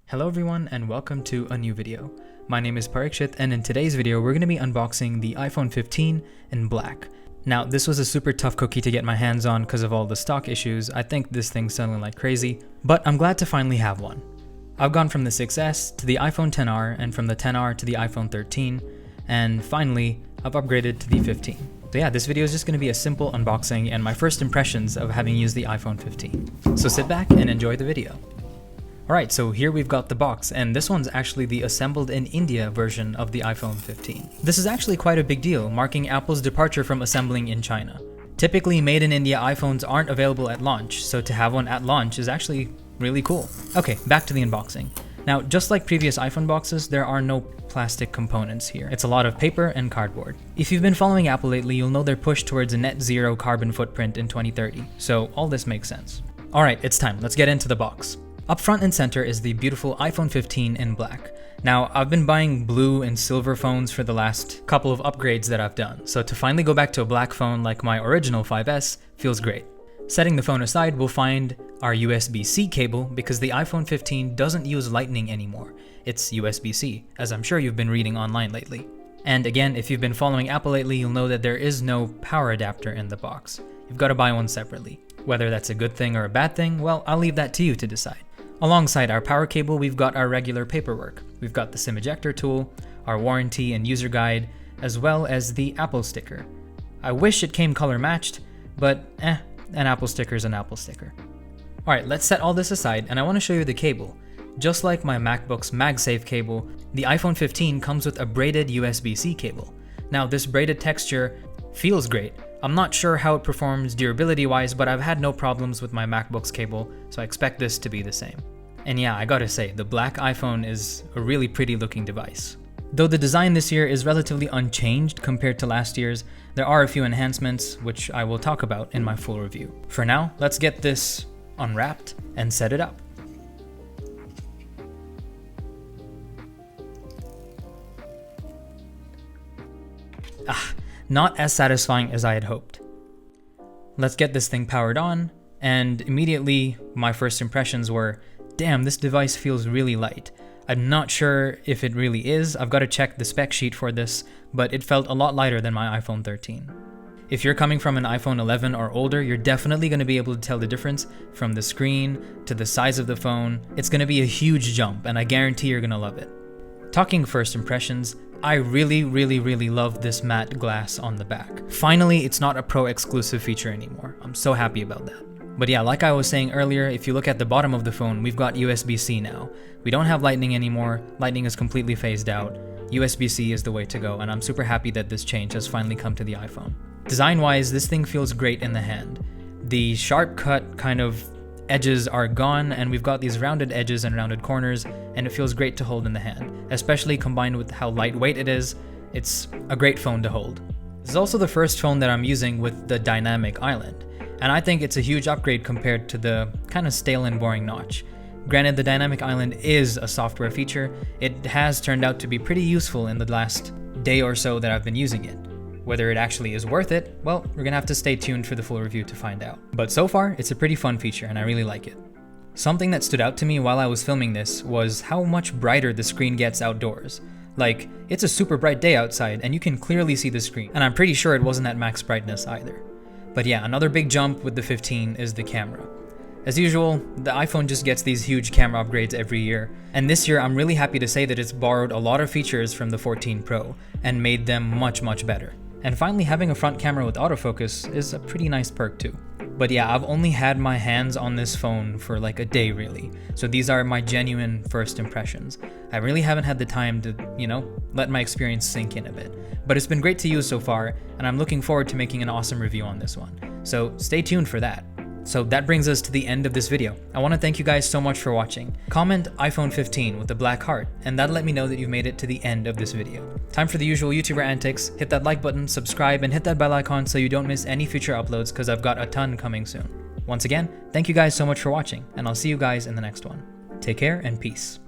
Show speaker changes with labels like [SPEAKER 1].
[SPEAKER 1] Hello everyone and welcome to a new video. My name is Parikshit and in today's video we're going to be unboxing the iPhone 15 in black. Now this was a super tough cookie to get my hands on because of all the stock issues. I think this thing's selling like crazy, but I'm glad to finally have one. I've gone from the 6S to the iPhone XR and from the XR to the iPhone 13 and finally I've upgraded to the 15. So yeah, this video is just going to be a simple unboxing and my first impressions of having used the iPhone 15. So sit back and enjoy the video. Alright, so here we've got the box, and this one's actually the assembled in India version of the iPhone 15. This is actually quite a big deal, marking Apple's departure from assembling in China. Typically, made in India iPhones aren't available at launch, so to have one at launch is actually really cool. Okay, back to the unboxing. Now, just like previous iPhone boxes, there are no plastic components here. It's a lot of paper and cardboard. If you've been following Apple lately, you'll know their push towards a net zero carbon footprint in 2030, so all this makes sense. Alright, it's time. Let's get into the box. Up front and center is the beautiful iPhone 15 in black. Now, I've been buying blue and silver phones for the last couple of upgrades that I've done, so to finally go back to a black phone like my original 5S feels great. Setting the phone aside, we'll find our USB-C cable because the iPhone 15 doesn't use Lightning anymore. It's USB-C, as I'm sure you've been reading online lately. And again, if you've been following Apple lately, you'll know that there is no power adapter in the box. You've got to buy one separately. Whether that's a good thing or a bad thing, well, I'll leave that to you to decide. Alongside our power cable, we've got our regular paperwork. We've got the SIM ejector tool, our warranty and user guide, as well as the Apple sticker. I wish it came color matched, but an Apple sticker is an Apple sticker. Alright, let's set all this aside and I want to show you the cable. Just like my MacBook's MagSafe cable, the iPhone 15 comes with a braided USB-C cable. Now this braided texture feels great. I'm not sure how it performs durability-wise, but I've had no problems with my MacBook's cable, so I expect this to be the same. And yeah, I gotta say, the black iPhone is a really pretty looking device. Though the design this year is relatively unchanged compared to last year's, there are a few enhancements, which I will talk about in my full review. For now, let's get this unwrapped and set it up. Not as satisfying as I had hoped. Let's get this thing powered on, and immediately my first impressions were, damn, this device feels really light. I'm not sure if it really is, I've got to check the spec sheet for this, but it felt a lot lighter than my iPhone 13. If you're coming from an iPhone 11 or older, you're definitely going to be able to tell the difference from the screen to the size of the phone. It's going to be a huge jump, and I guarantee you're going to love it. Talking first impressions, I really love this matte glass on the back. Finally, it's not a Pro exclusive feature anymore. I'm so happy about that. But yeah, like I was saying earlier, if you look at the bottom of the phone, we've got USB-C now. We don't have Lightning anymore. Lightning is completely phased out. USB-C is the way to go, and I'm super happy that this change has finally come to the iPhone. Design-wise, this thing feels great in the hand. The sharp cut kind of edges are gone, and we've got these rounded edges and rounded corners, and it feels great to hold in the hand, especially combined with how lightweight it is. It's a great phone to hold. This is also the first phone that I'm using with the dynamic island, and I think it's a huge upgrade compared to the kind of stale and boring notch. Granted, the dynamic island is a software feature. It has turned out to be pretty useful in the last day or so that I've been using it. Whether it actually is worth it, well, we're gonna have to stay tuned for the full review to find out. But so far, it's a pretty fun feature and I really like it. Something that stood out to me while I was filming this was how much brighter the screen gets outdoors. Like, it's a super bright day outside and you can clearly see the screen, and I'm pretty sure it wasn't at max brightness either. But yeah, another big jump with the 15 is the camera. As usual, the iPhone just gets these huge camera upgrades every year, and this year I'm really happy to say that it's borrowed a lot of features from the 14 Pro and made them much better. And finally, having a front camera with autofocus is a pretty nice perk too. But yeah, I've only had my hands on this phone for like a day really, so these are my genuine first impressions. I really haven't had the time to, let my experience sink in a bit. But it's been great to use so far, and I'm looking forward to making an awesome review on this one. So stay tuned for that. So that brings us to the end of this video. I want to thank you guys so much for watching. Comment iPhone 15 with a black heart, and that'll let me know that you've made it to the end of this video. Time for the usual YouTuber antics. Hit that like button, subscribe, and hit that bell icon so you don't miss any future uploads because I've got a ton coming soon. Once again, thank you guys so much for watching, and I'll see you guys in the next one. Take care and peace.